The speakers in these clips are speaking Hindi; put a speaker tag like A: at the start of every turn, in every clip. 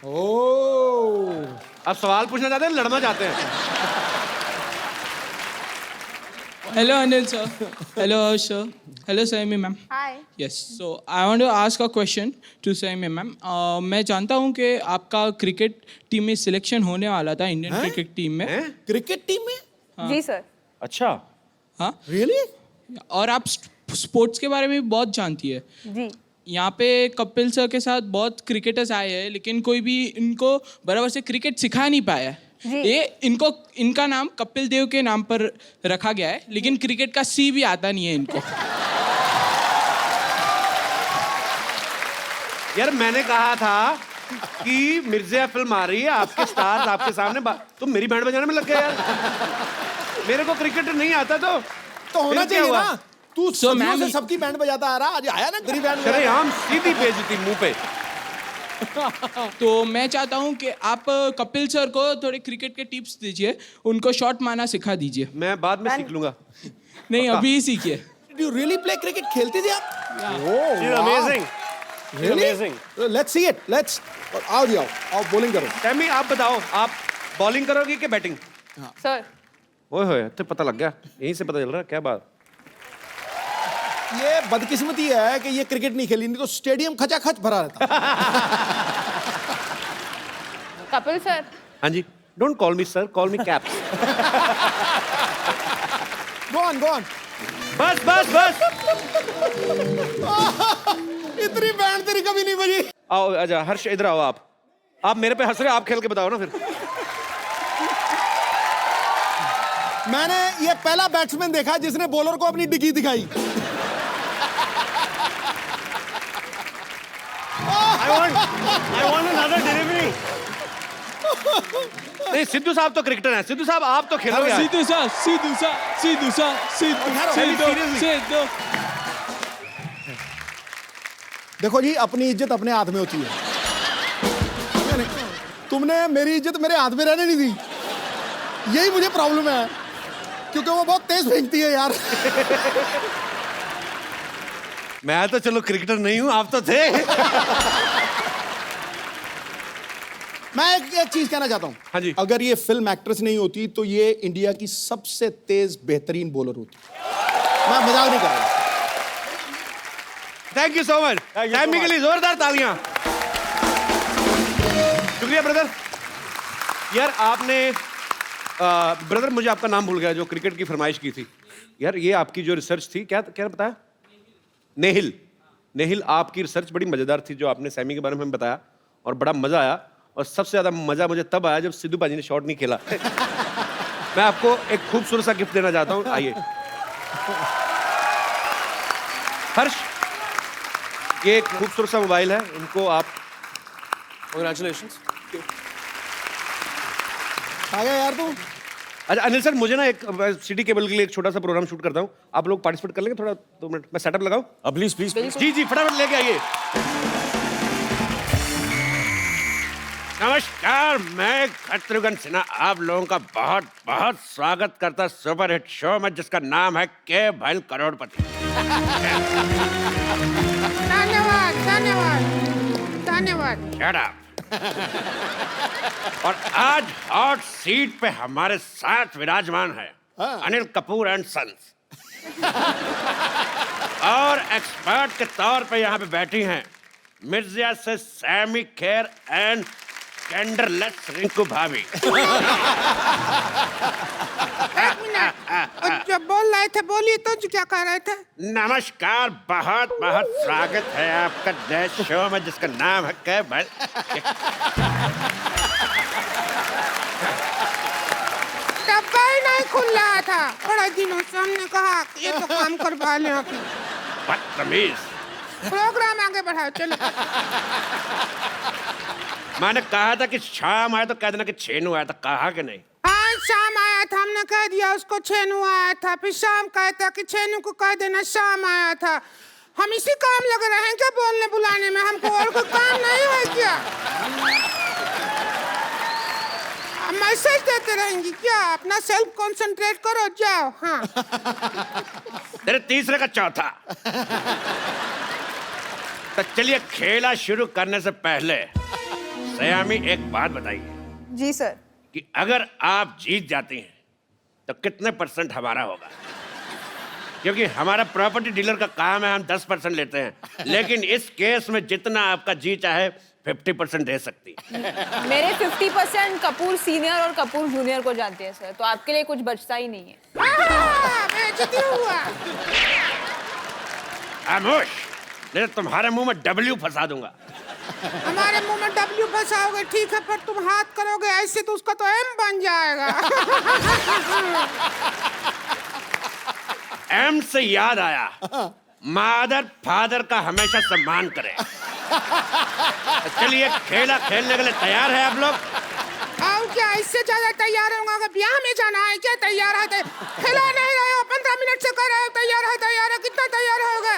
A: ओह,
B: अब सवाल पूछना चाहते हैं, लड़ना चाहते हैं?
C: Hello, Anil sir. Hello, Harsh sir. Hello, Saimi ma'am.
D: Hi.
C: Yes. So I want to ask a question to Saimi ma'am. मैं जानता हूँ कि आपका क्रिकेट टीम में सिलेक्शन होने वाला था इंडियन क्रिकेट टीम में.
B: हैं?
A: क्रिकेट टीम में?
D: जी सर.
B: अच्छा,
C: हाँ.
A: रियली?
C: और आप स्पोर्ट्स के बारे में भी बहुत जानती है.
D: जी.
C: यहाँ पे कपिल सर के साथ बहुत क्रिकेटर्स आए हैं लेकिन कोई भी इनको बराबर से क्रिकेट सिखा नहीं पाया है. ये इनका नाम कपिल देव के नाम पर रखा गया है लेकिन क्रिकेट का सी भी आता नहीं है इनको.
B: यार मैंने कहा था कि मिर्जिया फिल्म आ रही है, आपके स्टार्स आपके सामने, तुम मेरी बैंड बजाने में लग गए यार. मेरे को क्रिकेट नहीं आता तो
A: होना चाहिए ना. तू सदियों से
C: मैम-
A: सबकी बैंड बजाता आ रहा, आज आया ना गरीब बैंड
B: अरे हम सीधी बेइज्जती मुंह पे.
C: तो मैं चाहता हूँ कि आप कपिल सर को थोड़े क्रिकेट के टिप्स दीजिए, उनको शॉट मारना सिखा दीजिए.
B: मैं बाद में सीख लूंगा.
C: नहीं अभी ही सीखिए.
A: Do you really play cricket? खेलते थे आप?
B: She's amazing.
A: Really?
B: Amazing.
A: Let's see it. Let's. आओ जी आओ बॉलिंग करो.
B: सैमी आप बताओ, आप बॉलिंग करोगे कि बैटिंग?
D: सर.
B: ओए होए, तो पता लग गया, यहीं से पता चल रहा है. क्या बात.
A: ये बदकिस्मती है कि ये क्रिकेट नहीं खेली, नहीं तो स्टेडियम खचाखच भरा रहता.
D: कपिल सर.
B: हाँ जी. Don't call me sir, call me caps.
A: Go on.
B: बस बस बस.
A: इतनी बैंड तेरी कभी नहीं बजी.
B: आओ आजा हर्ष, इधर आओ. आप मेरे पे हंस रहे हो, आप खेल के बताओ ना फिर.
A: मैंने ये पहला बैट्समैन देखा जिसने बॉलर को अपनी डिग्गी दिखाई.
B: I want another delivery. नहीं, सिद्धू साहब तो क्रिकेटर हैं. सिद्धू साहब आप तो खेलोगे आज.
C: सीधू.
A: देखो जी, अपनी इज्जत अपने हाथ में होती है. तुमने मेरी इज्जत मेरे हाथ में रहने नहीं दी. यही मुझे प्रॉब्लम है क्योंकि वो बहुत तेज फेंकती है यार.
B: मैं तो चलो क्रिकेटर नहीं हूं, आप तो थे.
A: मैं एक चीज कहना चाहता हूं.
B: हाँ जी.
A: अगर ये फिल्म एक्ट्रेस नहीं होती तो ये इंडिया की सबसे तेज बेहतरीन बॉलर होती. मैं मजाक नहीं कर रहा.
B: Thank you so much. Saiyami के लिए जोरदार तालियां. शुक्रिया ब्रदर. यार आपने ब्रदर मुझे आपका नाम भूल गया, जो क्रिकेट की फरमाइश की थी. यार ये आपकी जो रिसर्च थी, क्या क्या बताया? नेहिल, आपकी रिसर्च बड़ी मजेदार थी जो आपने सैमी के बारे में बताया, और बड़ा मजा आया. और सबसे ज्यादा मजा मुझे तब आया जब सिद्धू पाजी ने शॉट नहीं खेला. मैं आपको एक खूबसूरत सा गिफ्ट देना चाहता हूं. आइए हर्ष, ये एक खूबसूरत सा मोबाइल है, इनको आप. कांग्रेचुलेशंस.
A: आ गया यार तू.
B: अच्छा अनिल सर, मुझे ना एक सिटी केबल के लिए एक छोटा सा प्रोग्राम शूट करता हूँ. आप लोग पार्टिसिपेट कर लेंगे थोड़ा 2 मिनट? मैं सेटअप लगाऊं?
E: Please please.
B: जी फटाफट लेके आइए. नमस्कार, मैं शत्रुघ्न सिन्हा आप लोगों का बहुत बहुत स्वागत करता सुपर हिट शो में जिसका नाम है के भैल करोड़पति.
D: धन्यवाद.
B: Shut up. और आज हॉट सीट पे हमारे साथ विराजमान है अनिल कपूर एंड सन्स. और एक्सपर्ट के तौर पे यहाँ पे बैठी हैं मिर्जिया से सैमी खेर एंड जेंडरलेस रिंकू भाभी.
D: एक मिनट. जब बोल रहे थे बोलिए तो क्या कह रहे थे?
B: नमस्कार, बहुत बहुत स्वागत है आपका नए शो में जिसका नाम है के भैल.
D: डब्बा ही नहीं खुल रहा था बड़े दिनों से. हमने कहा कि ये तो काम करवा लें आप.
B: बदतमीज.
D: प्रोग्राम आगे बढ़ाओ चलो.
B: मैंने कहा था कि शाम आया तो कह देना कि छेनू आया था, कहा कि नहीं?
D: आज शाम आया था, हमने कह दिया उसको छेनू आया था. फिर शाम कहता कि छेनू को कह देना शाम आया था. हम इसी काम लगे रहे हैं क्या बोलने बुलाने में? हमको और कोई काम नहीं है क्या? मैसेज देते रहेंगी क्या? अपना सेल्फ कंसंट्रेट करो, जाओ. हाँ.
B: तेरे तीसरे का चौथा. तो चलिए खेला शुरू करने से पहले सयामी एक बात बताइए
E: जी सर।
B: कि अगर आप जीत जाते हैं तो कितने % हमारा होगा? क्योंकि हमारा प्रॉपर्टी डीलर का काम है, हम 10% लेते हैं, लेकिन इस केस में जितना आपका जी चाहे 50% दे सकती है।
E: मेरे 50% कपूर सीनियर और कपूर जूनियर को जानते हैं सर, तो आपके लिए कुछ बचता ही नहीं है।
D: बेइज्जती हुआ।
B: खामोश, नहीं तो तुम्हारे मुंह में W फंसा दूंगा।
D: हमारे मुंह में W फंसाओगे ठीक है, पर तुम हाथ करोगे ऐसे तो उसका तो M बन जाएगा।
B: M से याद आया, मादर फादर का हमेशा सम्मान करें। चलिए खेला खेलने के लिए तैयार है आप लोग?
D: और क्या इससे ज्यादा तैयार होगा? अगर ब्याह में जाना है क्या? तैयार है? खेला नहीं रहे हो, 15 मिनट से कर रहे हो तैयार है, कितना तैयार होगा?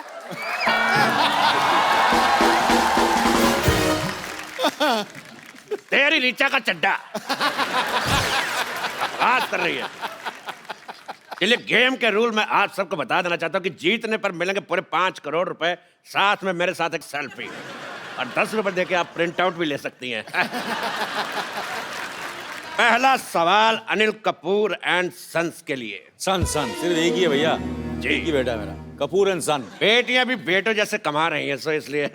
B: तेरी रीचा का चड्डा बात कर रही है। चलिए गेम के रूल मैं आप सबको बता देना चाहता हूँ कि जीतने पर मिलेंगे पूरे 5 करोड़ रुपए, साथ में मेरे साथ एक सेल्फी और 10 रुपए देके आप प्रिंट आउट भी ले सकती हैं। पहला सवाल अनिल कपूर एंड सन्स के लिए।
F: सन सिर्फ एक ही है भैया
B: जी।
F: एक ही बेटा है मेरा, कपूर एंड सन।
B: बेटियां भी बेटों जैसे कमा रही हैं, सो इसलिए।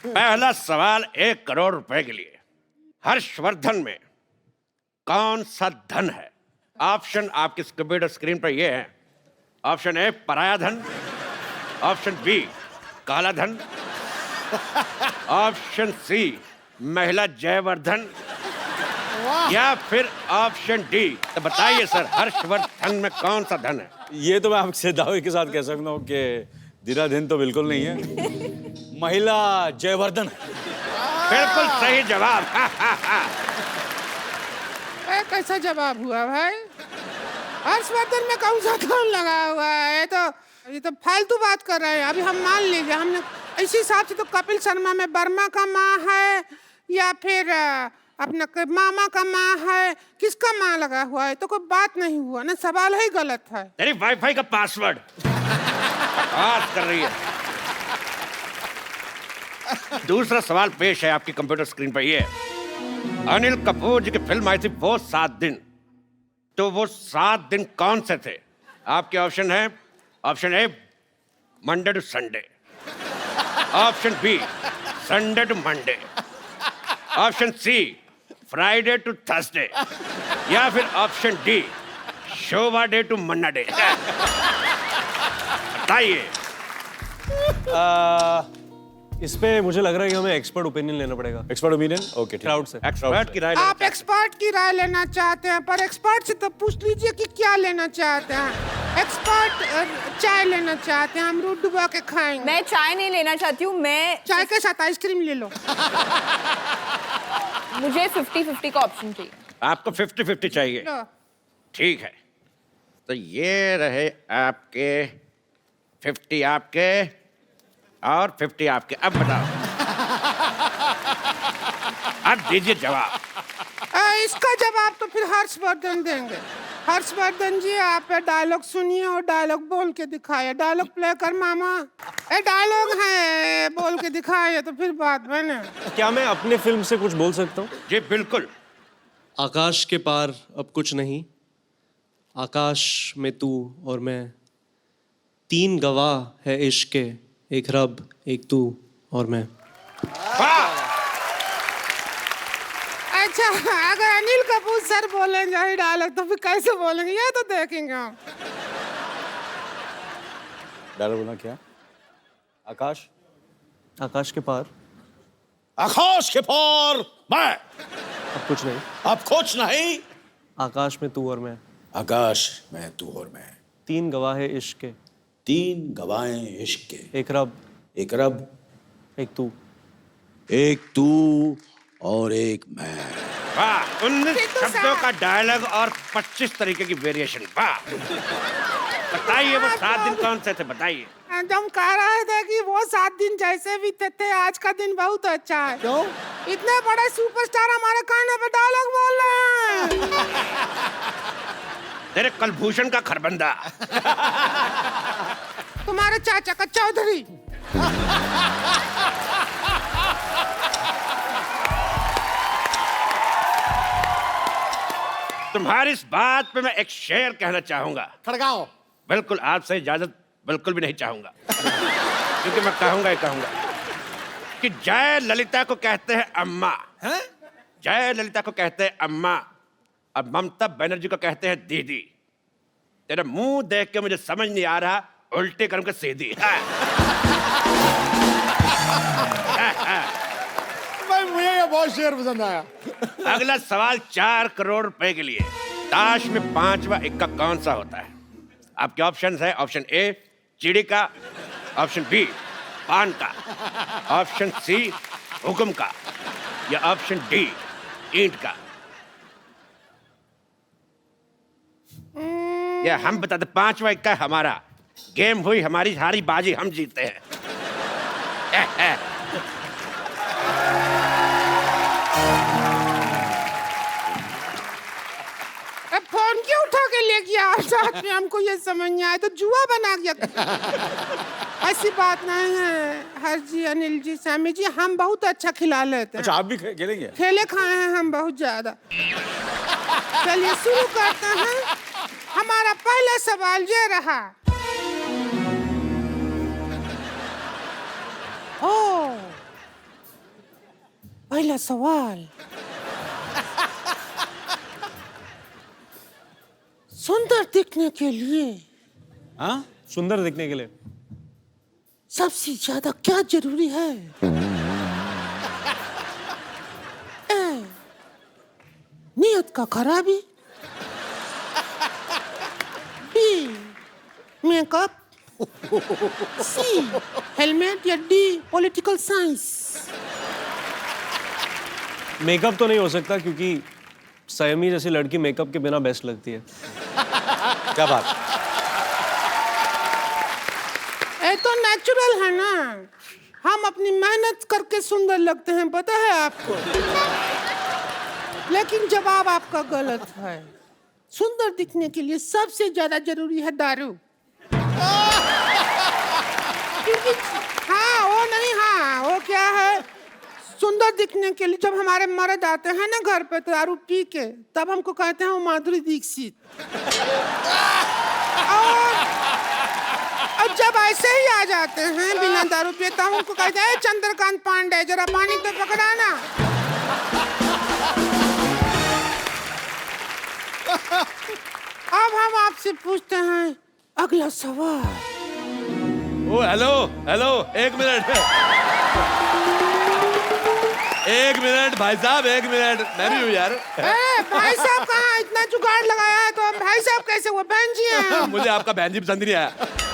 B: पहला सवाल 1 करोड़ रुपए के लिए। हर्षवर्धन में कौन सा धन है? ऑप्शन आपकी कंप्यूटर स्क्रीन पर ये है। ऑप्शन ए पराया धन, ऑप्शन बी काला धन, ऑप्शन सी महिला जयवर्धन, या फिर ऑप्शन डी। तो बताइए सर, हर्षवर्धन में कौन सा धन है?
F: ये तो मैं आपसे दावे के साथ कह सकता हूँ कि दिनाधन तो बिल्कुल नहीं है, महिला जयवर्धन।
B: बिल्कुल सही जवाब।
D: कैसा जवाब हुआ भाई? हर्षवर्धन में कौन सा धन लगा हुआ है? ये तो फालतू बात कर रहे हैं। अभी हम मान लीजिए, हमने इसी हिसाब से तो कपिल शर्मा में वर्मा का माँ है या फिर अपना मामा का माँ है, किसका माँ लगा हुआ है? तो कोई बात नहीं हुआ ना, सवाल ही गलत है।
B: तेरी वाईफाई का पासवर्ड बात कर रही है। दूसरा सवाल पेश है आपकी कंप्यूटर स्क्रीन पर। ये अनिल कपूर जी की फिल्म आई थी वो 7 दिन, तो वो 7 दिन कौन से थे? आपके ऑप्शन है, option A Monday to Sunday, option B Sunday to Monday, option C Friday to Thursday, या फिर option D Shobha De to Manna Dey. बताइए।
G: इस पे मुझे लग रहा है कि हमें एक्सपर्ट ओपिनियन लेना पड़ेगा।
F: एक्सपर्ट ओपिनियन, ओके
G: क्राउड से।
B: एक्सपर्ट की राय
D: आप एक्सपर्ट की राय लेना चाहते हैं, पर एक्सपर्ट से तो पूछ लीजिए कि क्या लेना चाहते हैं। एक्सपर्ट चाय लेना चाहते हैं, हम दूध डुबा के खाएंगे।
E: मैं चाय नहीं लेना चाहती हूँ, मैं
D: चाय के साथ आइसक्रीम ले लो।
E: मुझे 50-50 का ऑप्शन चाहिए।
B: आपको 50-50 चाहिए?
D: लो।
B: ठीक है, तो ये रहे आपके 50 आपके और 50 आपके। अब बताओ, अब दीजिए जवाब।
D: इसका जवाब तो फिर हर्षवर्धन देंगे। हर्षवर्धन जी, आप डायलॉग सुनिए और डायलॉग बोल के दिखाइए। डायलॉग प्ले कर मामा। डायलॉग है, बोल के दिखाइए तो फिर बात बने।
G: क्या मैं अपने फिल्म से कुछ बोल सकता हूँ?
B: जी बिल्कुल।
G: आकाश के पार अब कुछ नहीं, आकाश में तू और मैं, 3 गवाह है इश्क के, एक रब एक तू और मैं।
B: वाह!
D: अच्छा, अगर अनिल कपूर सर बोलेंगे यही डायलॉग तो फिर कैसे बोलेंगे, ये तो देखेंगे हम।
F: डायलॉग बोलना क्या?
G: आकाश, आकाश के पार
F: आकाश के पार मैं,
G: अब कुछ नहीं,
F: अब कुछ नहीं,
G: आकाश में तू और मैं,
F: आकाश में तू और मैं,
G: 3 गवाह है इश्क के,
F: 3 गवाहें इश्क के,
G: एक रब
F: एक रब
G: एक तू,
F: एक तू और एक मैं।
B: वाह! 19 शब्दों का डायलॉग और 25 तरीके की वेरिएशन। वाह! बताइए वो 7 दिन कौन से थे? बताइए।
D: हम कह रहे थे कि वो 7 दिन जैसे भी थे, आज का दिन बहुत अच्छा है।
A: क्यों?
D: इतने बड़े सुपरस्टार हमारे कान पे डायलॉग बोल रहे हैं।
B: तेरे कलभूषण का खरबंदा।
D: तुम्हारे चाचा का चौधरी।
B: तुम्हारी इस बात पे मैं एक शेर कहना चाहूंगा।
A: खड़काओ।
B: बिल्कुल आपसे इजाजत बिल्कुल भी नहीं चाहूंगा, क्योंकि मैं कहूंगा ही कहूंगा कि जय ललिता को कहते हैं अम्मा,
A: हैं?
B: जय ललिता को कहते हैं अम्मा, और ममता बनर्जी को कहते हैं दीदी। तेरा मुंह देख के मुझे समझ नहीं आ रहा, उल्टे कर्म के सीधी।
A: भाई मुझे ये बहुत शेर पसंद आया।
B: अगला सवाल 4 करोड़ रुपए के लिए। ताश में 5वां इक्का कौन सा होता है? आपके ऑप्शन है, ऑप्शन ए चिड़ी का, ऑप्शन बी पान का, ऑप्शन सी हुक्म का, या ऑप्शन डी ईंट का। या हम बता दे, 5वां इक्का हमारा, गेम हुई हमारी, हारी बाजी हम जीते हैं।
D: अब फोन क्यों उठा के ले गया आप साथ में? हमको ये समझ नहीं आया, तो जुआ बना गया। ऐसी बात नहीं है हर जी, अनिल जी, सामी जी, हम बहुत अच्छा खिला लेते हैं।
F: अच्छा, आप भी खेलेंगे?
D: खेले खाए हैं हम बहुत ज्यादा। चलिए शुरू करते हैं। हमारा पहला सवाल ये रहा। ओ, पहला सवाल। सुंदर दिखने के लिए
F: हाँ, सुंदर दिखने के लिए
D: सबसे ज्यादा क्या जरूरी है? ए, नियत का खराबी, बी मेकअप, सी हेलमेट, या डी पॉलिटिकल साइंस।
G: मेकअप तो नहीं हो सकता क्योंकि सयमी जैसी लड़की मेकअप के बिना बेस्ट लगती है।
F: क्या बात?
D: ये तो नेचुरल है ना, हम अपनी मेहनत करके सुंदर लगते हैं, पता है आपको। लेकिन जवाब आपका गलत है। सुंदर दिखने के लिए सबसे ज्यादा जरूरी है दारू। क्योंकि हाँ वो नहीं, हाँ वो क्या है, सुंदर दिखने के लिए जब हमारे मर्द आते हैं ना घर पे तो दारू पी के, तब हमको कहते हैं वो माधुरी दीक्षित। और जब ऐसे ही आ जाते हैं बिना दारू पिए, तब हमको कहते हैं चंद्रकांत पांडे जरा पानी तो पकड़ाना। अब हम आपसे पूछते हैं अगला सवाल।
B: ओ हेलो हेलो, एक मिनट, एक मिनट भाई साहब, एक मिनट, मैं भी हूँ यार।
D: भाई साहब कहाँ? इतना जुगाड़ लगाया है तो हम भाई साहब कैसे हुए? बहन जी हैं।
B: मुझे आपका बहन जी पसंद नहीं आया।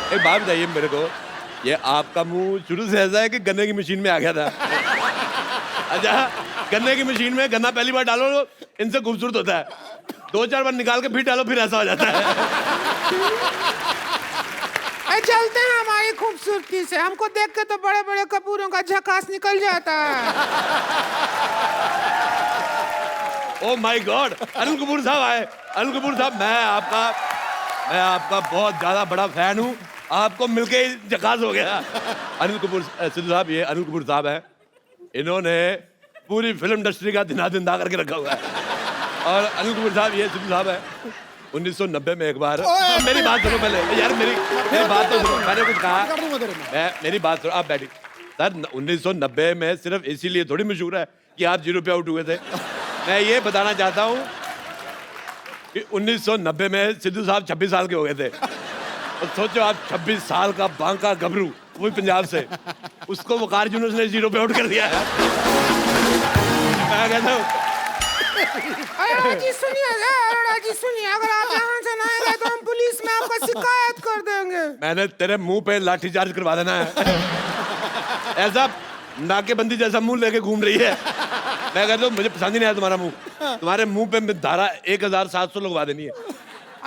B: एक बात बताइए मेरे को, ये आपका मुंह शुरू से ऐसा है कि गन्ने की मशीन में आ गया था? अच्छा, गन्ने की मशीन में गन्ना पहली बार डालो इनसे खूबसूरत होता है, 2-4 बार निकाल के फिर डालो फिर ऐसा हो जाता है।
D: चलते हैं हमारी खूबसूरती से, हमको देख के तो बड़े बड़े कपूरों का झकास निकल जाता है।
B: Oh my God, Anil Kapoor साहब आए। अनिल कपूर साहब, मैं आपका बहुत ज्यादा बड़ा फैन हूँ, आपको मिलके ही झकास हो गया। अनिल कपूर सिद्धू साहब, ये अनिल कपूर साहब है, इन्होंने पूरी फिल्म इंडस्ट्री का दिन दा करके रखा हुआ है। और अनिल कपूर साहब, ये सिद्धू साहब है, 1990 में एक बार, मेरी बात सुनो पहले यार, मेरी बात तो सुनो, मैंने कुछ कहा, मेरी बात सुनो, आप बैठिए। सर 1990 में सिर्फ इसीलिए थोड़ी मशहूर है कि आप 0 पे आउट हुए थे। मैं ये बताना चाहता हूँ कि 1990 में सिद्धू साहब 26 साल के हो गए थे। और सोचो आप 26 साल का बांका गबरू, वो पंजाब से, उसको वकार यूनुस ने 0 पे आउट कर दिया है। मैं कहता हूँ
D: अरोड़ा जी सुनिए, अरोड़ा जी सुनिए, अगर आप यहाँ से नहीं गए तो हम पुलिस में आपका शिकायत कर देंगे।
B: मैंने तेरे मुंह पे लाठीचार्ज करवा देना है। ऐसा नाकेबंदी जैसा मुंह लेके घूम रही है। मैं कहता हूँ मुझे पसंद ही नहीं आया तुम्हारा मुंह, तुम्हारे मुंह पे धारा 1700 लगवा देनी है।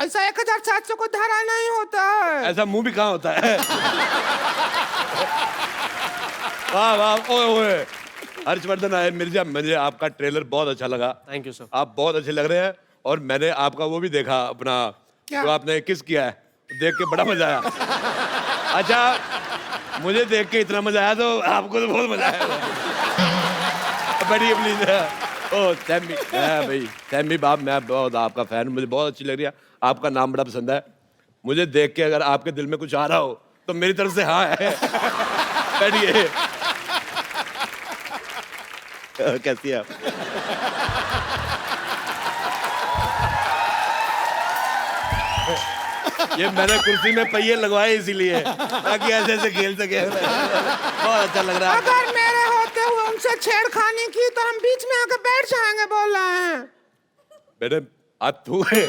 D: ऐसा 1700 को धारा नहीं होता है।
B: ऐसा मुंह भी कहाँ होता है? वाह वाह, ओए ओए, हर्षवर्धन आए मिर्जा, मुझे आपका ट्रेलर बहुत अच्छा लगा।
G: Thank you sir.
B: आप बहुत अच्छे लग रहे हैं, और मैंने आपका वो भी देखा अपना,
D: क्या?
B: जो आपने किस किया है, देख के बड़ा मजा आया। अच्छा, मुझे देख के इतना मजा आया तो आपको तो बहुत मजा आया। बैठिए प्लीज। ओ सैमी, मैं भाई सैमी बाप, मैं बहुत आपका फैन हूं, मुझे बहुत अच्छी लग रही है, आपका नाम बड़ा पसंद है मुझे। देख के अगर आपके दिल में कुछ आ रहा हो तो मेरी तरफ से हाँ है। बैठिए। कैसी है आप? ये मैंने कुर्सी में पहिए लगवाए इसीलिए ताकि ऐसे ऐसे खेल सके। बहुत अच्छा लग रहा है।
D: अगर मेरे होते हुए उनसे छेड़खानी की तो हम बीच में आकर बैठ जाएंगे, बोल रहे हैं।
B: मैडम आप तू है।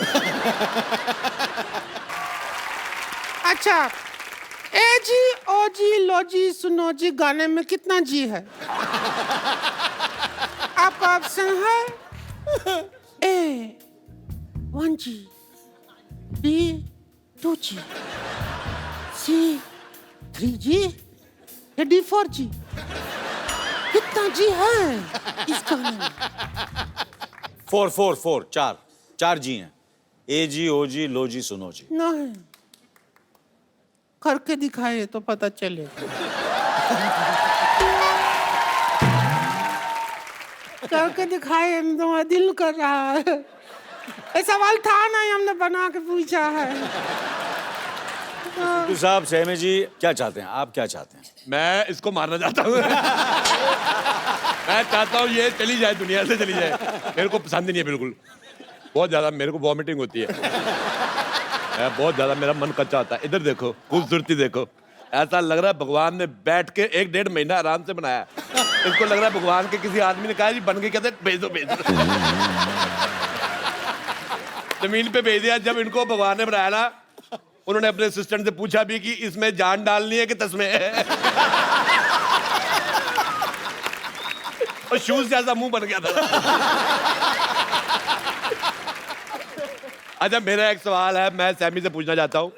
D: अच्छा, ए जी ओ जी लो जी सुनो जी गाने में कितना जी है? आपका ऑप्शन है ए 1G, बी 2G, सी 3G या डी 4G? कितना जी है इस गाने में?
F: 4 चार जी हैं। ए जी, ओ जी, लो जी, सुनो जी।
D: नहीं, करके दिखाए तो पता चले। करके दिखाए तो दिल कर रहा है। ये सवाल था नहीं, हमने बना के पूछा है।
F: तो साहब, सहमी जी क्या चाहते हैं? आप क्या चाहते हैं?
B: मैं इसको मारना चाहता हूँ। मैं चाहता हूँ ये चली जाए, दुनिया से चली जाए। मेरे को पसंद ही नहीं है बिल्कुल। बहुत ज्यादा मेरे को वॉमिटिंग होती है। बहुत ज्यादा मेरा मन कच्चा होता है। इधर देखो, खूबसूरती देखो, ऐसा लग रहा है भगवान ने बैठ के 1-1.5 महीना आराम से बनाया। इसको लग रहा है भगवान के किसी आदमी ने कहा जी बन के, कहते भेज दो भेज दो। जमीन पे भेज दिया। जब इनको भगवान ने बनाया ना, उन्होंने अपने असिस्टेंट से पूछा भी कि इसमें जान डालनी है कि तस्में है। और शूज जैसा मुंह बन गया था। अच्छा, मेरा एक सवाल है, मैं सैमी से पूछना चाहता हूँ।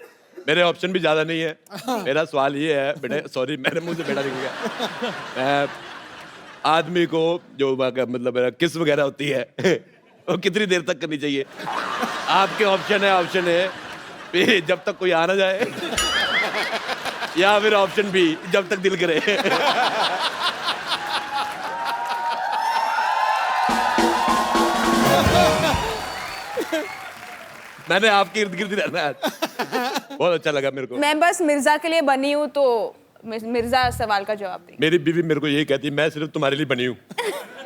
B: मेरे ऑप्शन भी ज्यादा नहीं है। मेरा सवाल ये है बेटे, सॉरी मेरे मुंह से बेटा निकल गया। मैं आदमी को जो मतलब किस वगैरह होती है वो कितनी देर तक करनी चाहिए? आपके ऑप्शन है भी जब तक कोई आ ना जाए, या फिर ऑप्शन बी जब तक दिल करे। मैंने आपके इर्द गिर्द रहना है। बहुत अच्छा लगा मेरे को।
E: मैं बस मिर्जा के लिए बनी हूँ, तो मिर्जा सवाल का जवाब दें।
B: मेरी बीवी मेरे को यही कहती है मैं सिर्फ तुम्हारे लिए बनी हूँ।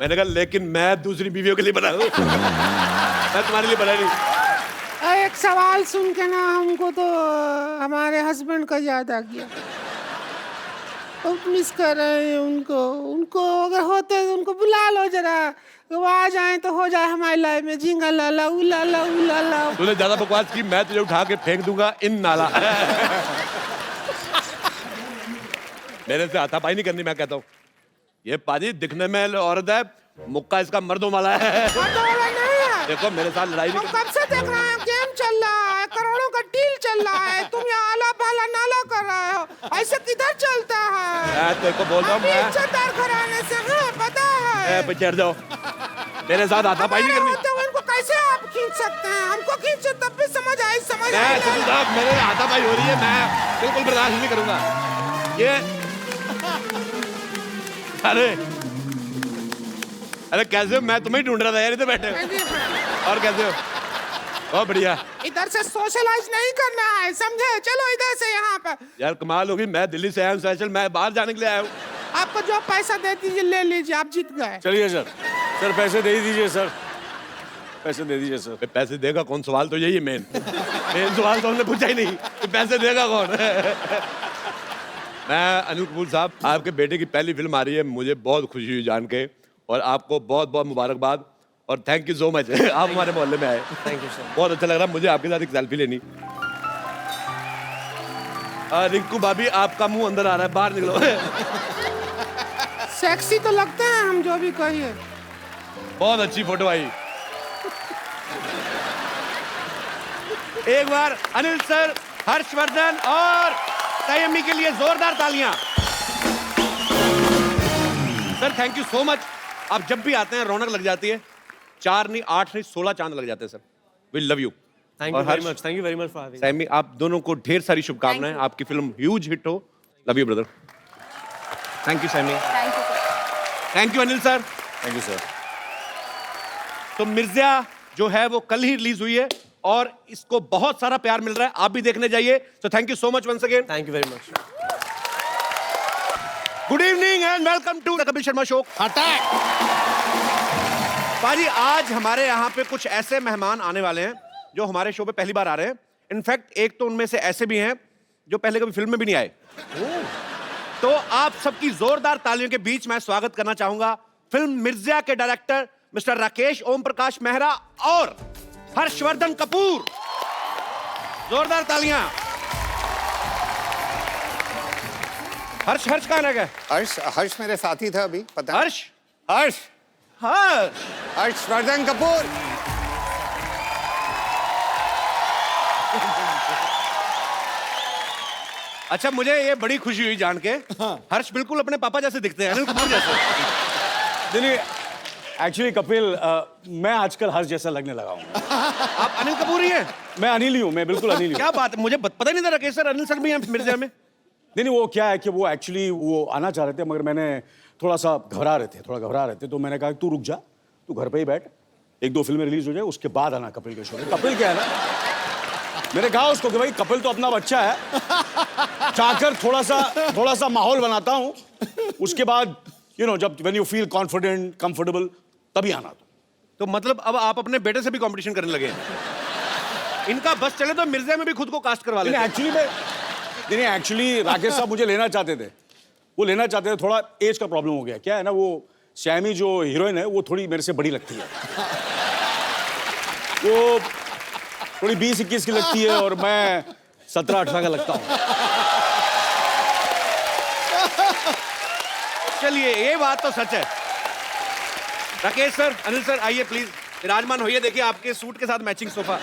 B: मैंने कहा लेकिन मैं दूसरी बीवियों के लिए बना हूँ। मैं तुम्हारे लिए बना नहीं।
D: एक सवाल सुन के ना हमको तो हमारे हस्बैंड का याद आ गया। बहुत मिस कर रहे हैं उनको अगर होते तो उनको बुला लो जरा, वो आ जाए तो हो जाए हमारी लाइफ में झिंगा लाला उलाला उलाला।
B: तूने ज्यादा बकवास की, मैं तुझे उठा के फेंक दूंगा इन नाला। मेरे से हाथापाई नहीं करनी। मैं कहता हूँ ये पाजी दिखने में औरत है, मुक्का इसका मर्दों वाला है। देखो मेरे साथ लड़ाई नहीं।
D: कब से देख रहे हैं, गेम चल रहा है, करोड़ों का डील चल रहा है, तुम यहाँ आला पाला नाला कर रहे हो। ऐसे किधर चलता है?
B: मैं तेरे को बोल रहा हूँ, मैं
D: इज्जतदार घराने से हैं, पता है।
B: चढ़ जाओ, मेरे साथ हाथापाई नहीं करनी।
D: तो इनको कैसे आप खींच सकते हैं? हमको खींचो तब भी समझ आई
B: मेरे हाथापाई हो रही है, मैं बिल्कुल बर्दाश्त नहीं करूंगा ये। अरे कैसे हो? मैं तुम्हें ढूंढ रहा था यार, इधर बैठे। और कैसे हो? बहुत बढ़िया।
D: इधर से सोशलाइज नहीं करना है, समझे? चलो इधर से यहाँ पर।
B: यार कमाल होगी, मैं दिल्ली से आया हूँ स्पेशल, मैं बाहर जाने के लिए आया हूँ।
D: आपको जो पैसा दे दीजिए ले लीजिए, आप जीत गए।
F: चलिए सर, पैसे दे दीजिए सर, पैसे दे दीजिए सर।
B: पैसे देगा कौन? सवाल तो यही है मेन सवाल तो हमने पूछा ही नहीं कि पैसे देगा कौन। मैं अनिल कपूर साहब, आपके बेटे की पहली फिल्म आ रही है, मुझे बहुत खुशी हुई जान के, और आपको बहुत बहुत मुबारकबाद और थैंक यू सो मच। आप हमारे मोहल्ले में आए,
C: थैंक यू सर।
B: बहुत अच्छा लग रहा मुझे आपके साथ एक सेल्फी लेनी। रिंकू भाभी आपका मुंह अंदर आ रहा है, बाहर निकलो।
D: सेक्सी तो लगते हैं हम, जो भी कहिए।
B: बहुत अच्छी फोटो आई। एक बार अनिल सर, हर्षवर्धन और संयमी के लिए जोरदार तालियां। Sir thank you so much. आप जब भी आते हैं रौनक लग जाती है। 4 नहीं 8 नहीं 16 चांद लग जाते हैं sir. We love you.
G: Thank you very much for having.
B: Saiyami आप दोनों को ढेर सारी शुभकामनाएं, आपकी फिल्म ह्यूज हिट हो। Love you brother. Thank you Saiyami.
E: Thank you sir.
B: Thank you Anil sir.
F: Thank you sir.
B: तो मिर्जा जो है वो कल ही रिलीज हुई है और इसको बहुत सारा प्यार मिल रहा है, आप भी देखने जाइए। तो thank you so much once again.
G: Thank you very much.
B: Good evening and welcome to the Kapil Sharma show.
A: Attack.
B: Paaji आज हमारे यहाँ पे कुछ ऐसे मेहमान आने वाले हैं जो हमारे शो पे पहली बार आ रहे हैं। इनफैक्ट एक तो उनमें से ऐसे भी हैं जो पहले कभी फिल्म में भी नहीं आए। तो आप सबकी जोरदार तालियों के बीच मैं स्वागत करना चाहूंगा फिल्म मिर्जा के डायरेक्टर मिस्टर राकेश ओम प्रकाश मेहरा और हर्षवर्धन कपूर। जोरदार तालियां। हर्ष कहाँ रह गए?
H: हर्ष मेरे साथी था अभी, पता है?
B: हर्ष
H: हर्ष हर्षवर्धन कपूर।
B: अच्छा, मुझे ये बड़ी खुशी हुई जान के। हर्ष बिल्कुल अपने पापा जैसे दिखते हैं, अनिल कपूर जैसे।
F: नहीं, एक्चुअली कपिल, मैं आजकल हर्ष जैसा लगने लगा हूँ।
B: आप अनिल कपूर ही हैं?
F: मैं अनिल ही हूँ, मैं बिल्कुल अनिल ही हूँ।
B: क्या बात है, मुझे पता ही नहीं था राकेश सर अनिल सर भी हैं मिर्जा में।
F: नहीं, वो क्या है कि वो एक्चुअली वो आना चाह रहे थे, मगर मैंने थोड़ा घबरा रहे थे, तो मैंने कहा तू रुक जा, तू घर पे ही बैठ, 1-2 फिल्में रिलीज हो जाए, उसके बाद आना कपिल के शो में। कपिल क्या है ना, मैंने कहा उसको कि भाई कपिल तो अपना बच्चा है, चाहकर थोड़ा सा माहौल बनाता हूँ, उसके बाद जब when you feel confident comfortable तभी आना।
B: तो मतलब अब आप अपने बेटे से भी कंपटीशन करने लगे हैं? इनका बस चले तो मिर्जा में भी खुद को कास्ट करवा लेते।
F: एक्चुअली राकेश साहब मुझे लेना चाहते थे, थोड़ा एज का प्रॉब्लम हो गया। क्या है ना, वो श्यामी जो हीरोइन है वो थोड़ी मेरे से बड़ी लगती है, वो थोड़ी 20-21 की लगती है और मैं 17-18 का लगता हूँ।
B: चलिए, ये बात तो सच है। राकेश सर, अनिल सर, आइए प्लीज, विराजमान होइए। देखिए आपके सूट के साथ मैचिंग सोफा।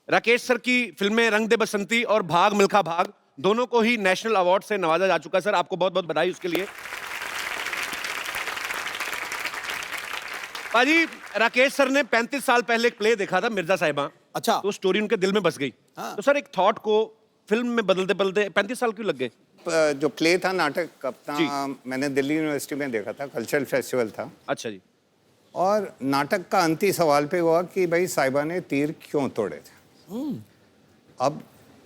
B: राकेश सर की फिल्में रंग दे बसंती और भाग मिल्खा भाग दोनों को ही नेशनल अवार्ड से नवाजा जा चुका है। सर, आपको बहुत बहुत बधाई उसके लिए। पाजी, राकेश सर ने 35 साल पहले एक प्ले देखा था, मिर्जा साहिबा।
A: अच्छा।
B: तो स्टोरी उनके दिल में बस गई।
A: हाँ।
B: तो सर, एक थॉट को फिल्म में बदलते बदलते 35 साल क्यों लग गए?
H: जो प्ले था, नाटक अपना, मैंने दिल्ली यूनिवर्सिटी में देखा था, कल्चरल फेस्टिवल था।
B: अच्छा जी।
H: और नाटक का अंतिम सवाल पे हुआ कि भाई साहिबा ने तीर क्यों तोड़े थे। अब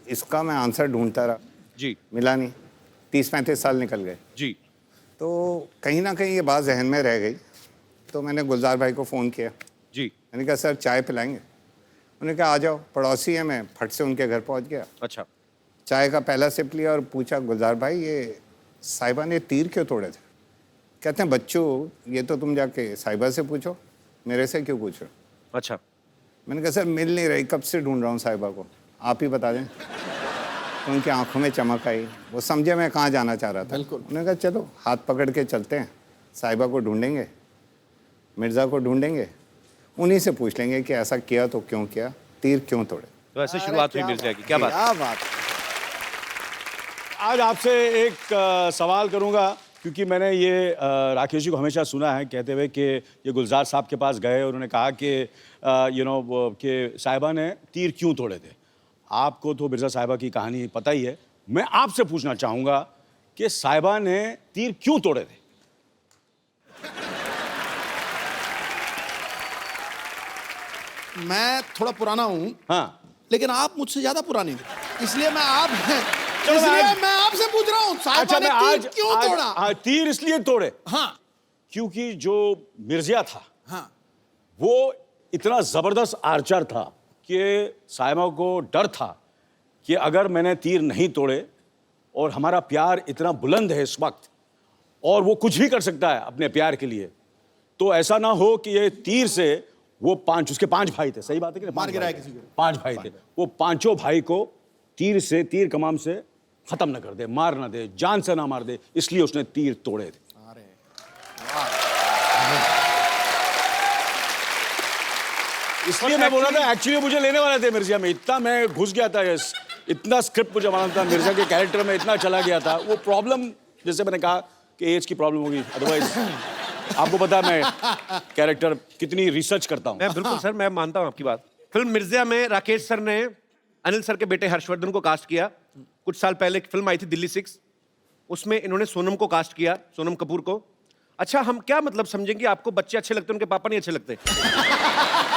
H: इसका मैं आंसर ढूंढता रहा
B: जी।
H: मिला नहीं, 30-35 साल निकल गए।
B: जी।
H: तो कहीं ना कहीं ये बात जहन में रह गई। तो मैंने गुलजार भाई को फ़ोन किया।
B: जी।
H: मैंने कहा सर चाय पिलाएंगे? उन्होंने कहा आ जाओ, पड़ोसी है। मैं फट से उनके घर पहुंच गया।
B: अच्छा।
H: चाय का पहला सिप लिया और पूछा, गुलजार भाई ये साहिबा ने तीर क्यों तोड़े थे? कहते हैं बच्चों, ये तो तुम जाके साहिबा से पूछो, मेरे से क्यों पूछो?
B: अच्छा।
H: मैंने कहा सर मिल नहीं रही, कब से ढूंढ रहा हूँ साहिबा को, आप ही बता दें। तो उनकी आंखों में चमक आई, वो समझे मैं कहाँ जाना चाह रहा था। उन्होंने कहा चलो हाथ पकड़ के चलते हैं, साहिबा को ढूंढेंगे, मिर्ज़ा को ढूंढेंगे, उन्हीं से पूछ लेंगे कि ऐसा किया तो क्यों किया, तीर क्यों तोड़े।
B: तो ऐसे शुरुआत हुई मिर्जा की। क्या बात।
F: आज आपसे एक सवाल करूंगा, क्योंकि मैंने ये राकेश जी को हमेशा सुना है कहते हुए कि ये गुलजार साहब के पास गए और उन्होंने कहा कि कि साहिबा ने तीर क्यों तोड़े थे। आपको तो मिर्जा साहिबा की कहानी पता ही है, मैं आपसे पूछना चाहूंगा कि साहिबा ने तीर क्यों तोड़े थे?
A: मैं थोड़ा पुराना हूँ,
F: हाँ,
A: लेकिन आप मुझसे ज्यादा पुराने हैं, इसलिए मैं आपसे पूछ रहा हूँ साहिबा ने तीर क्यों तोड़ा?
F: हाँ, तीर इसलिए तोड़े,
A: हाँ,
F: क्योंकि जो मिर्जा था,
A: हाँ,
F: वो इतना जबरदस्त आर्चर था कि साहिबा को डर था कि अगर मैंने तीर नहीं तोड़े, और हमारा प्यार इतना बुलंद है इस वक्त और वो कुछ भी कर सकता है अपने प्यार के लिए, तो ऐसा ना हो कि ये तीर से वो उसके 5 भाई थे, सही बात है कि
A: मार गिराया किसी को।
F: 5 भाई थे, वो 5 भाई को तीर कमान से खत्म न कर दे, मार ना दे, जान से ना मार दे, इसलिए उसने तीर तोड़े थे। इसलिए मैं बोल रहा था, एक्चुअली मुझे लेने वाले थे मिर्जा में, इतना मैं घुस गया था, इतना स्क्रिप्ट मुझे मालूम था, मिर्जा के कैरेक्टर में इतना चला गया था। वो प्रॉब्लम, जैसे मैंने कहा कि एज की प्रॉब्लम होगी, अदरवाइज आपको पता है मैं कैरेक्टर कितनी रिसर्च करता हूँ।
B: मैं बिल्कुल सर, मैं मानता हूँ आपकी बात। फिल्म मिर्जा में राकेश सर ने अनिल सर के बेटे हर्षवर्धन को कास्ट किया। कुछ साल पहले एक फिल्म आई थी दिल्ली 6, उसमें इन्होंने सोनम को कास्ट किया, सोनम कपूर को। अच्छा, हम क्या मतलब समझेंगे आपको बच्चे अच्छे लगते हैं, उनके पापा नहीं अच्छे लगते?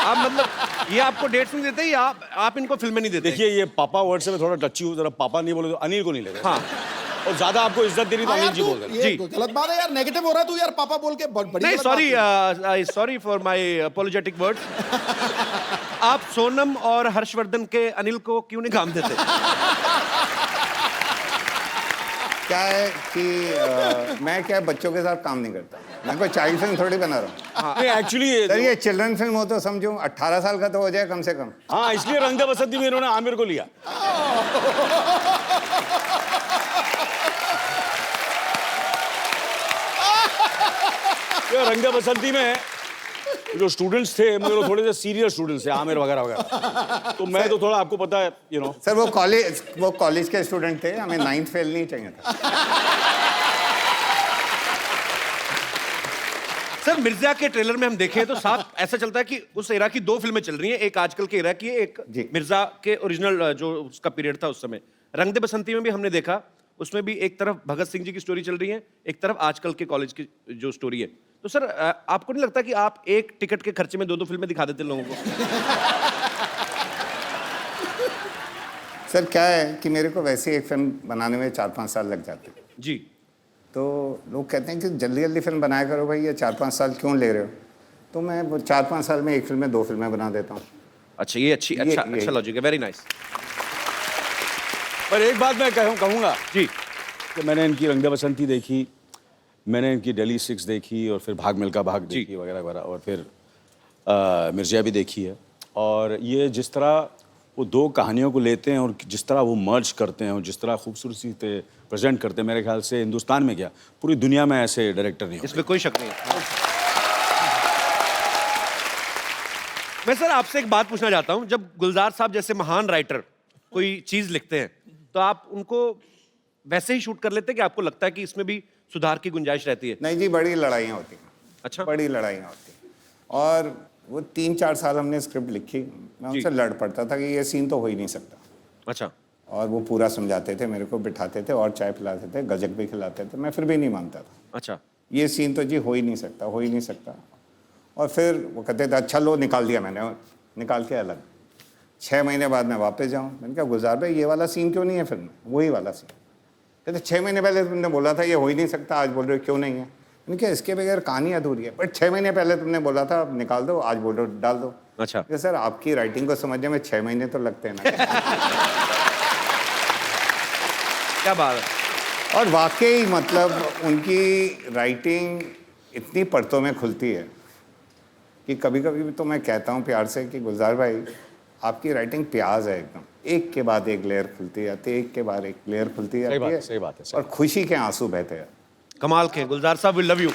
B: आप मतलब ये आपको डेट्स नहीं देते या आप इनको फिल्में नहीं देते?
F: देखिए, ये पापा वर्ड से मैं थोड़ा टची हूँ, जरा पापा नहीं बोले तो अनिल को नहीं लेगा।
B: हाँ,
F: और ज्यादा आपको इज्जत देनी तो
A: हाँ
F: अनिल
A: यार,
F: जी बोल
A: तू
F: देना।
A: ये गलत बात है यार, नेगेटिव हो रहा है तू यार, पापा बोल के बड़ी
B: नहीं
A: गलत बात है।
B: Sorry for my apologetic words. आप सोनम और हर्षवर्धन के अनिल को क्यों नहीं काम देते?
H: क्या है कि मैं क्या बच्चों के साथ काम नहीं करता, मैं कोई चाइल्ड फिल्म थोड़ी बना रहा हूँ।
F: नहीं एक्चुअली
H: सर ये चिल्ड्रन फिल्म हो तो समझो 18 साल का तो हो जाए कम से कम।
F: हाँ, इसलिए रंग दे बसंती में इन्होंने आमिर को लिया। ये रंग दे बसंती में जो स्टूडेंट्स थे मेरे लोग थोड़े से सीरियस स्टूडेंट्स थे, आमिर वगैरह वगैरह, तो मैं तो थोड़ा आपको पता है यू नो।
H: सर वो कॉलेज के स्टूडेंट थे, हमें 9th फेल नहीं चाहिए था।
B: सर मिर्जा के ट्रेलर में हम देखें तो साफ ऐसा चलता है कि उस एरा की 2 फिल्में चल रही हैं, एक आजकल के एरा की है, एक
H: जी।
B: मिर्जा के ओरिजिनल जो उसका पीरियड था उस समय। रंग दे बसंती में भी हमने देखा, उसमें भी एक तरफ भगत सिंह जी की स्टोरी चल रही है, एक तरफ आजकल के कॉलेज की जो स्टोरी है। तो सर आपको नहीं लगता कि आप एक टिकट के खर्चे में 2-2 फिल्में दिखा देते लोगों को?
H: सर क्या है कि मेरे को वैसे एक फिल्म बनाने में 4-5 साल लग जाते हैं,
B: जी।
H: तो लोग कहते हैं कि जल्दी जल्दी फिल्म बनाया करो भाई, ये 4-5 साल क्यों ले रहे हो? तो मैं वो 4-5 साल में एक फिल्म में 2 फिल्में बना देता हूँ।
B: अच्छा, ये अच्छा लॉजिक है, वेरी नाइस।
F: पर एक बात मैं कहूँगा
B: जी,
F: कि मैंने इनकी रंग दे बसंती देखी, मैंने इनकी दिल्ली 6 देखी, और फिर भाग मिल्खा भाग
B: जी।
F: देखी वगैरह वगैरह, और फिर मिर्जिया भी देखी है। और ये जिस तरह वो 2 कहानियों को लेते हैं और जिस तरह वो मर्ज करते हैं और जिस तरह खूबसूरती से प्रेजेंट करते हैं, मेरे ख्याल से हिंदुस्तान में क्या पूरी दुनिया में ऐसे डायरेक्टर नहीं होते।
B: इसमें कोई शक नहीं है। मैं सर आपसे एक बात पूछना चाहता हूं, जब गुलजार साहब जैसे महान राइटर कोई चीज लिखते हैं तो आप उनको वैसे ही शूट कर लेते हैं कि आपको लगता है कि इसमें भी सुधार की गुंजाइश रहती है?
H: नहीं जी, बड़ी लड़ाइयाँ होती हैं।
B: अच्छा।
H: बड़ी लड़ाइयाँ होती हैं, और वो 3-4 साल हमने स्क्रिप्ट लिखी, मैं उनसे लड़ पड़ता था कि ये सीन तो हो ही नहीं सकता।
B: अच्छा।
H: और वो पूरा समझाते थे, मेरे को बिठाते थे और चाय पिलाते थे, गजक भी खिलाते थे, मैं फिर भी नहीं मानता था।
B: अच्छा।
H: ये सीन तो जी हो ही नहीं सकता, हो ही नहीं सकता। और फिर वो कहते थे अच्छा लो निकाल दिया मैंने, निकाल के अलग। 6 महीने बाद मैं वापस जाऊँ, मैंने कहा गुलजार भाई ये वाला सीन क्यों नहीं है फिल्म में? वही वाला सीन। कहते 6 महीने पहले तुमने बोला था ये हो ही नहीं सकता, आज बोल रहे हो क्यों नहीं है? मैंने कहा इसके बगैर कहानी अधूरी है। बट 6 महीने पहले तुमने बोला था निकाल दो, आज बोल रहे हो डाल दो।
B: अच्छा।
H: सर आपकी राइटिंग को समझने में 6 महीने तो लगते हैं ना।
B: क्या बात है।
H: और वाकई मतलब उनकी राइटिंग इतनी परतों में खुलती है कि कभी कभी तो मैं कहता हूँ प्यार से कि गुलजार भाई आपकी राइटिंग प्याज है एकदम, एक के बाद एक लेयर खुलती जाती है, एक के बाद एक लेयर खुलती जाती है।
F: सही बात है।
H: और खुशी के आंसू बहते हैं।
B: कमाल के गुलजार साहब, वी लव यू।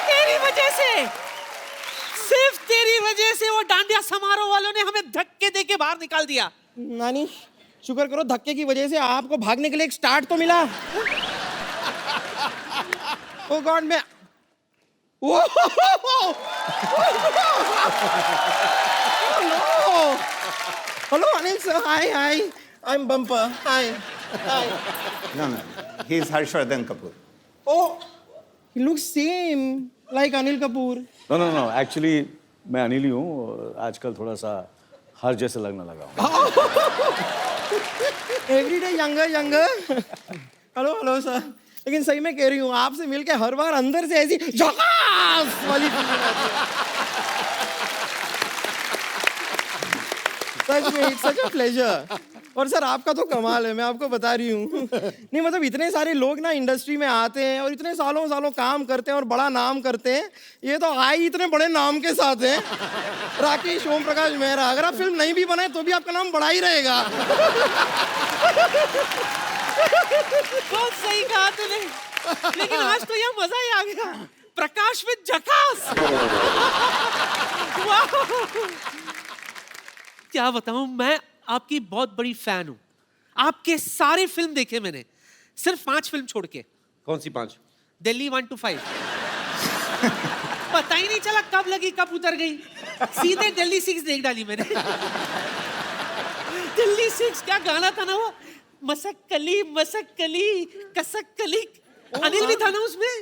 I: तेरी वजह से, सिर्फ तेरी वजह से वो डांडिया समारोह वालों ने हमें धक्के दे के बाहर निकाल दिया।
J: नानी शुक्र करो धक्के की वजह से आपको भागने के लिए एक स्टार्ट तो मिला। ओ गॉड मैं hello Anil sir, hi hi, I am bumper, hi hi.
H: No, he is Harshvardhan Kapoor.
J: Oh, he looks same like Anil Kapoor.
F: No actually मैं अनिल ही हूँ, आजकल थोड़ा सा हर जैसे लगने लगा हूँ।
J: Every day younger younger. Hello hello sir, लेकिन सही में कह रही हूँ आपसे मिलके हर बार अंदर से ऐसी झकास वाली फीलिंग आती है। सच में इट्स सच अ प्लेजर। और सर आपका तो कमाल है, मैं आपको बता रही हूँ। नहीं मतलब इतने सारे लोग ना इंडस्ट्री में आते हैं और इतने सालों सालों काम करते हैं और बड़ा नाम करते हैं, ये तो आए इतने बड़े नाम के साथ हैं। राकेश, ओम प्रकाश मेहरा, अगर आप फिल्म नहीं भी बनाए तो भी आपका नाम बड़ा ही रहेगा।
I: बहुत सही कहा तूने, लेकिन आज तो यह मजा ही आ गया। प्रकाश में झकास। वाह! क्या बताऊं, मैं आपकी बहुत बड़ी फैन हूं। आपके सारे फिल्म देखे मैंने, सिर्फ 5 फिल्म छोड़ के।
B: कौन सी 5?
I: दिल्ली 1 to 5। पता ही नहीं चला कब लगी कब उतर गई, सीधे दिल्ली 6 देख डाली मैंने। दिल्ली 6 क्या गाना था ना वो, मसक कली कसक कली, अनिल भी था ना उसमें?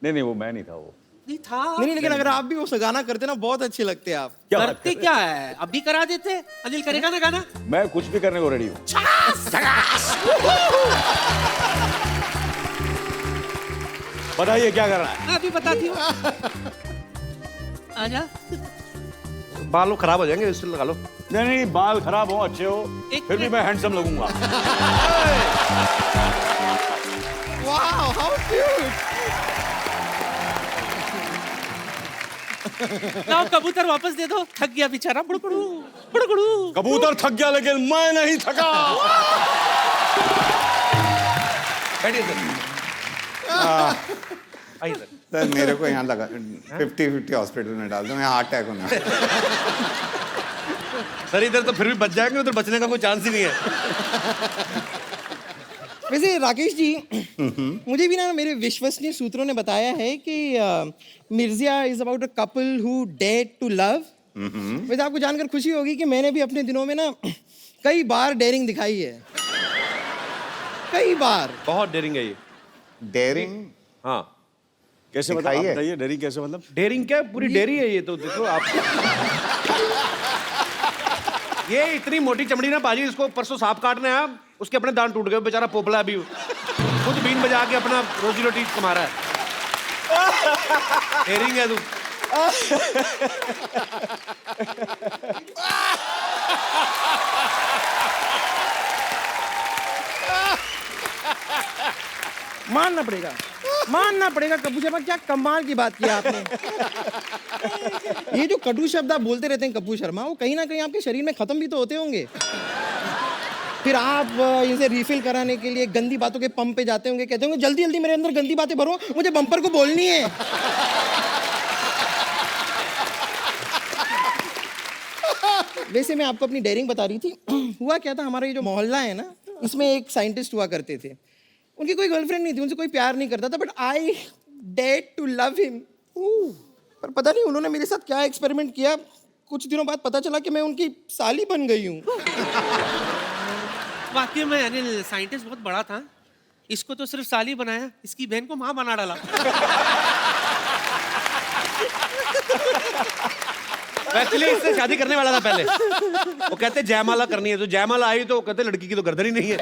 F: नहीं वो मैं नहीं था वो।
I: नहीं था।
J: नहीं, लेकिन अगर आप भी वो गाना करते ना बहुत अच्छे लगते आप।
I: करते क्या है, अभी करा देते। अनिल करेगा ना गाना?
F: मैं कुछ भी करने को रेडी हूँ। बताइए क्या करना है?
I: मैं अभी बताती हूँ। आजा।
B: बाल खराब हो जाएंगे, इसलिए लगा लो।
F: नहीं बाल खराब हो अच्छे हो फिर भी मैं हैंडसम लगूंगा।
J: Wow how cute.
I: लाओ कबूतर वापस दे दो, थक गया बेचारा। बुड़बुड़ू बुड़बुड़ू।
F: कबूतर थक गया लेकिन मैं नहीं थका।
B: बैठिए सर। आइए सर।
H: सर मेरे को यहाँ लगा 50-50 हॉस्पिटल में डाल दो, मैं हार्ट अटैक होना।
B: सर इधर तो फिर भी बच जाएंगे, उधर बचने का कोई चांस ही नहीं है।
J: वैसे राकेश जी, मुझे भी ना मेरे विश्वसनीय सूत्रों ने बताया है कि Mirzya is about a couple who dare to love. वैसे आपको जानकर खुशी होगी कि मैंने भी अपने दिनों में ना कई बार डेयरिंग दिखाई है, कई बार।
B: बहुत डेयरिंग है ये।
H: डेयरिंग?
F: हाँ कैसे बताइए डेयरिंग कैसे मतलब?
B: डेयरिंग क्या, पूरी डेयरी है ये तो। देखो आप, ये इतनी मोटी चमड़ी ना बाजी, इसको परसों सांप काटने आया, उसके अपने दांत टूट गए, बेचारा पोपला अभी खुद बीन बजा के अपना रोजी रोटी कमा रहा है। डेयरिंग है तू।
J: मानना पड़ेगा कपूर शर्मा, क्या कमाल की बात किया आपने। ये जो कटु शब्द आप बोलते रहते हैं कपूर शर्मा, वो कहीं ना कहीं आपके शरीर में खत्म भी तो होते होंगे। फिर आप इनसे रिफिल कराने के लिए गंदी बातों के पंप पे जाते होंगे, कहते होंगे जल्दी जल्दी मेरे अंदर गंदी बातें भरो, मुझे बम्पर को बोलनी है। वैसे मैं आपको अपनी डेयरिंग बता रही थी। हुआ क्या था, हमारा ये जो मोहल्ला है ना, इसमें एक साइंटिस्ट हुआ करते थे। उनकी कोई गर्लफ्रेंड नहीं थी, उनसे कोई प्यार नहीं करता था, but I dared to love him. पर पता नहीं उन्होंने मेरे साथ क्या एक्सपेरिमेंट किया, कुछ दिनों बाद पता चला कि मैं उनकी साली बन गई हूँ।
I: वाकई में अनिल साइंटिस्ट बहुत बड़ा था। इसको तो सिर्फ साली बनाया, इसकी बहन को माँ बना डाला।
B: एक्चुअली इससे शादी करने वाला था पहले। वो कहते जयमाला करनी है, तो जयमाला आई तो कहते लड़की की तो गर्दन ही नहीं है।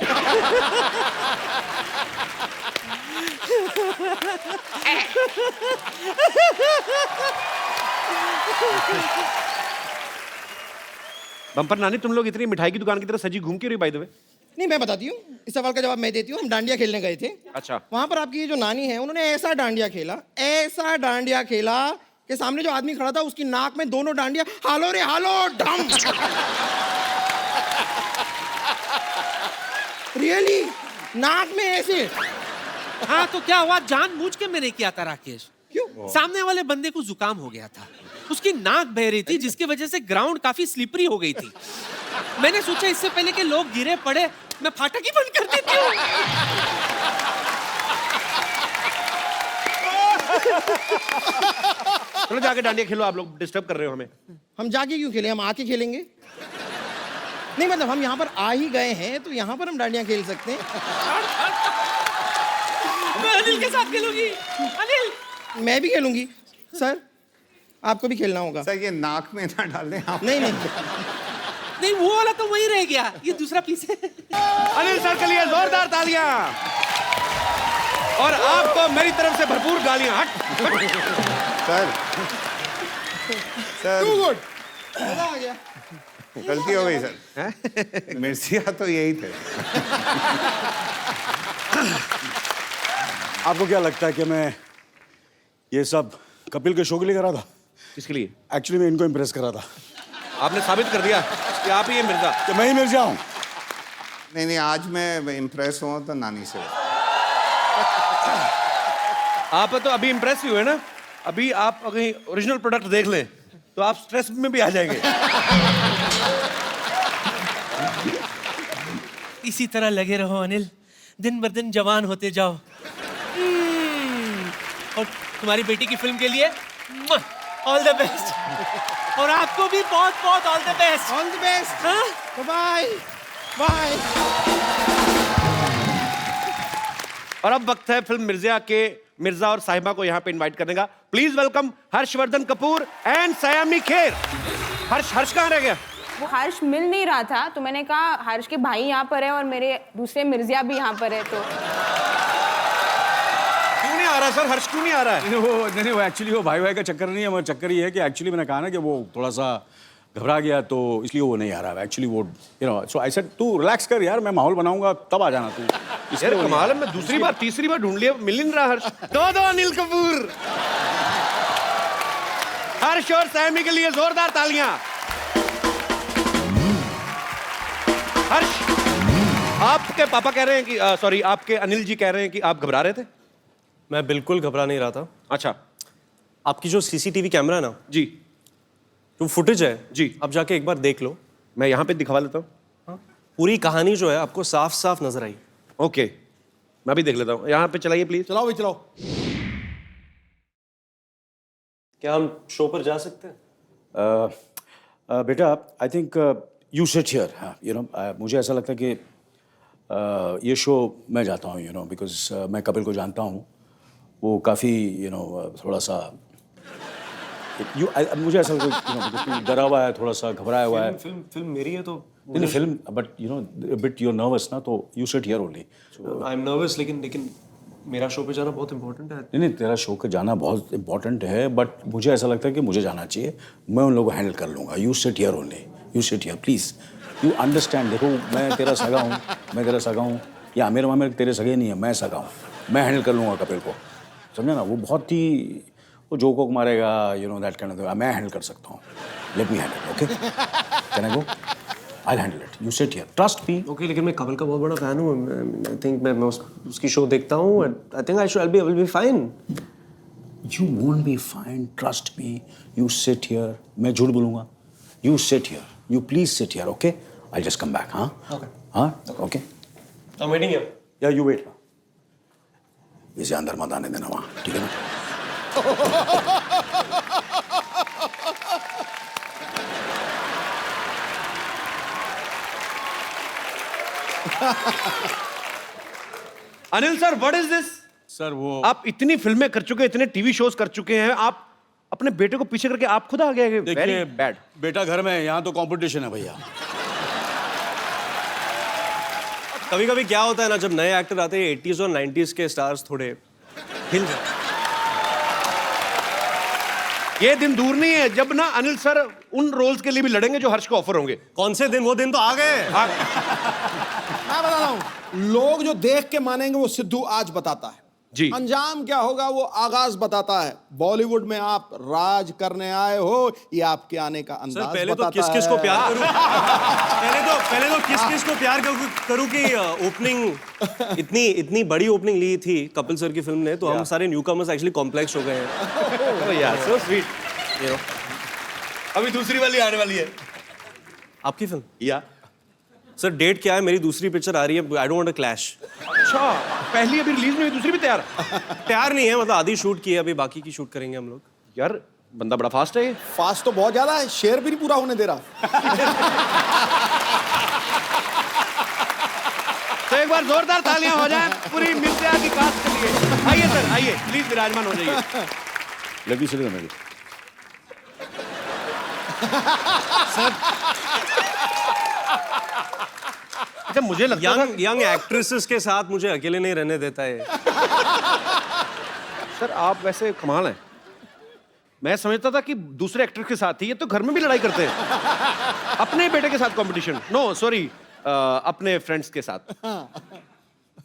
B: बम्पर नानी, तुम लोग इतनी मिठाई की दुकान की तरह सजी घूम के रही बाय द वे?
J: नहीं, मैं बताती हूँ, इस सवाल का जवाब मैं देती हूँ। हम डांडिया खेलने गए थे।
B: अच्छा।
J: वहां पर आपकी ये जो नानी है, उन्होंने ऐसा डांडिया खेला कि सामने जो आदमी खड़ा था उसकी नाक में दोनों डांडिया हालो रे हालो ढम। रियली नाक में ऐसे।
I: हाँ तो क्या हुआ, जानबूझ के मैंने किया था राकेश।
J: क्यों?
I: सामने वाले बंदे को जुकाम हो गया था, उसकी नाक बह रही थी, जिसकी वजह से ग्राउंड काफी स्लिपरी हो गई थी। मैंने सोचा इससे पहले कि लोग गिरे पड़े, मैं फाटक ही बंद कर देती हूँ।
B: चलो जाके डांडिया खेलो, आप लोग डिस्टर्ब कर रहे हो हमें।
J: हम जाके क्यों खेलें, हम आके खेलेंगे। नहीं मतलब हम यहाँ पर आ ही गए हैं तो यहाँ पर हम डांडिया खेल सकते हैं।
I: मैं अनिल के साथ खेलूंगी। अनिल,
J: मैं भी खेलूंगी। सर आपको भी खेलना होगा।
H: सर ये नाक में ना डाल दें आप।
J: नहीं
I: नहीं वो वाला तो वही रह गया, ये दूसरा पीस है।
B: अनिल सर के लिए जोरदार तालियां, और आपको मेरी तरफ से भरपूर गालियां। हट।
H: सर
J: टू गुड, मजा आ गया।
H: गलती हो गई सर। मिर्जिया तो यही थे।
F: आपको क्या लगता है कि मैं ये सब कपिल के शो के लिए करा था?
B: किसके लिए?
F: एक्चुअली मैं इनको इम्प्रेस करा था।
B: आपने साबित कर दिया कि आप ही ये मिर्जा।
F: कि मैं ही मिर्जा हूँ।
H: नहीं आज मैं इम्प्रेस हुआ तो नानी से।
B: आप तो अभी इम्प्रेस हुए ना, अभी आप अगर ओरिजिनल प्रोडक्ट देख लें तो आप स्ट्रेस में भी आ जाएंगे।
I: इसी तरह लगे रहो अनिल, दिन ब दिन जवान होते जाओ। और तुम्हारी बेटी की फिल्म के लिए ऑल द बेस्ट, और आपको भी बहुत बहुत all the best.
J: All the best.
I: हाँ?
J: बाय। बाय।
B: और अब वक्त है फिल्म मिर्जा और साहिबा को यहाँ पे इनवाइट करने का। Please welcome Harshvardhan Kapoor and Saiyami Kher. Harsh कहाँ रह गया?
E: वो हर्ष मिल नहीं रहा था, तो मैंने कहा हर्ष के भाई यहाँ पर है और मेरे दूसरे मिर्जिया भी यहाँ पर है, तो
B: क्यों नहीं आ रहा सर? हर्ष क्यों नहीं आ रहा है?
F: नहीं वो एक्चुअली वो भाई का चक्कर नहीं है, मगर चक्कर ये है कि एक्चुअली मैंने कहा ना कि वो थोड़ा सा घबरा गया, तो इसलिए वो नहीं आ रहा है एक्चुअली। वो सो आई सेड तू रिलैक्स कर यार, मैं माहौल बनाऊंगा तब आ जाना तू।
B: यार कमाल है, मैं दूसरी बार तीसरी बार ढूंढ लिया, मिल नहीं रहा हर्ष। दो अनिल कपूर। हर्ष और सैमी के लिए जोरदार तालियां। हर्ष, आपके पापा कह रहे हैं कि सॉरी आपके अनिल जी कह रहे हैं कि आप घबरा रहे थे।
G: मैं बिल्कुल घबरा नहीं रहा था।
B: अच्छा,
G: आपकी जो सीसीटीवी कैमरा है ना
B: जी,
G: जो फुटेज है
B: जी,
G: आप जाके एक बार देख लो।
B: मैं यहाँ पे दिखवा लेता हूँ।
G: पूरी कहानी जो है आपको साफ साफ नजर आई।
B: ओके, मैं भी देख लेता हूँ। यहाँ पे चलाइए प्लीज।
A: चलाओ भाई चलाओ।
G: क्या हम शो पर जा सकते हैं?
F: बेटा I think you sit here. मुझे ऐसा लगता है कि ये शो मैं जाता हूँ बिकॉज मैं कपिल को जानता हूँ। वो काफ़ी थोड़ा सा मुझे ऐसा लगता है डरा हुआ है, थोड़ा सा घबराया हुआ है।
G: फिल्म मेरी है तो
F: नहीं film, but bit your nervous ना, तो you sit here only.
G: I am nervous, लेकिन मेरा शो पे जाना बहुत इंपॉर्टेंट है।
F: नहीं तेरा शो का जाना बहुत इंपॉर्टेंट है, बट मुझे ऐसा लगता है कि मुझे जाना चाहिए। मैं उन लोगों को हैंडल कर लूँगा। You sit here only, you sit here please, you understand. देखो मैं तेरा सगा हूँ, या आमिर मामिर तेरे सगे नहीं है, मैं सगा हूँ। मैं हैंडल कर लूँगा कपिल को, समझे ना। वो बहुत ही वो जोक वोक मारेगा, दैट काइंड ऑफ, मैं हैंडल कर सकता हूँ। Let me handle, okay? Can I go? I'll handle it. You sit here. Trust me.
G: Okay, लेकिन मैं कपिल का बहुत बड़ा फैन हूँ। I think मैं उसकी शो देखता हूँ। I think I'll be fine.
F: You won't be fine. Trust me. You sit here. मैं झूठ बोलूँगा? You sit here. You please sit here, okay? I'll just come back, हाँ?
G: Okay.
F: हाँ? Okay.
G: I'm waiting here.
F: Yeah, you wait. इसे अंदर मत आने देना वहाँ, ठीक है ना?
B: Anil sir, what is this?
F: Sir वो
B: आप इतनी फिल्में कर चुके हैं, इतने टीवी शोज कर चुके हैं, आप अपने बेटे को पीछे करके आप खुद आ गए। Very bad.
F: बेटा घर में है, यहाँ तो कंपटीशन है भैया।
G: कभी कभी क्या होता है ना, जब नए एक्टर आते हैं 80s और 90s के स्टार्स थोड़े हिल जाते।
B: ये दिन दूर नहीं है जब ना अनिल सर उन रोल्स के लिए भी लड़ेंगे जो हर्ष को ऑफर होंगे।
G: कौन से दिन? वो दिन तो आ गए।
A: मैं बता रहा हूँ, लोग जो देख के मानेंगे वो सिद्धू आज बताता है
B: जी।
A: अंजाम क्या होगा वो आगाज बताता है। बॉलीवुड में आप राज करने आए हो, ये आपके आने का अंदाज
G: सर पहले तो
A: बताता
G: किस को
A: है।
G: प्यार करूं? पहले तो किस को प्यार करूं कि ओपनिंग इतनी बड़ी ओपनिंग ली थी कपिल सर की फिल्म ने, तो हम सारे न्यूकमर्स एक्चुअली कॉम्प्लेक्स हो गए हैं।
B: यार सो स्वीट। अभी दूसरी वाली आने वाली है
G: आपकी फिल्म।
B: या
G: सर डेट क्या है? मेरी दूसरी पिक्चर आ रही है। I don't want to clash.
B: अच्छा, पहली अभी रिलीज नहीं हुई, दूसरी भी तैयार?
G: तैयार नहीं है, मतलब आधी शूट की है, अभी बाकी की शूट करेंगे हम लोग।
B: यार बंदा बड़ा फास्ट है ये।
A: फास्ट तो बहुत ज्यादा है, शेर भी नहीं पूरा होने दे रहा।
B: तो एक बार जोरदार तालियां हो जाएं पूरी मिर्जा की कास्ट के लिए। आइए सर, आइए प्लीज विराजमान हो जाइए।
F: लगी सिर्फ मेरी
B: अच्छा, मुझे लगता था
G: यंग एक्ट्रेसेस के साथ मुझे अकेले नहीं रहने देता है।
B: सर आप वैसे कमाल हैं। मैं समझता था कि दूसरे एक्टर के साथ ही, ये तो घर में भी लड़ाई करते हैं। अपने बेटे के साथ कंपटीशन, नो सॉरी, अपने फ्रेंड्स के साथ।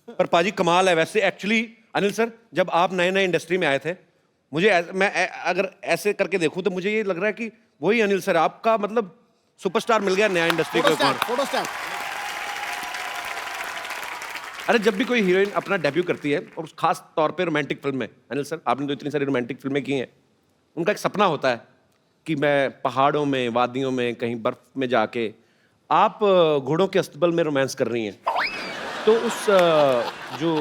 B: पर पाजी कमाल है वैसे। एक्चुअली अनिल सर, जब आप नए नए इंडस्ट्री में आए थे, मैं अगर ऐसे करके देखूं तो मुझे ये लग रहा है कि वही अनिल सर, आपका मतलब सुपरस्टार मिल गया नया इंडस्ट्री को।
A: Photo stand.
B: अरे जब भी कोई हीरोइन अपना डेब्यू करती है, और खास तौर पे रोमांटिक फिल्म में, अनिल सर आपने तो इतनी सारी रोमांटिक फिल्में की हैं, उनका एक सपना होता है कि मैं पहाड़ों में, वादियों में, कहीं बर्फ में जाके, आप घोड़ों के अस्तबल में रोमांस कर रही हैं। तो उस जो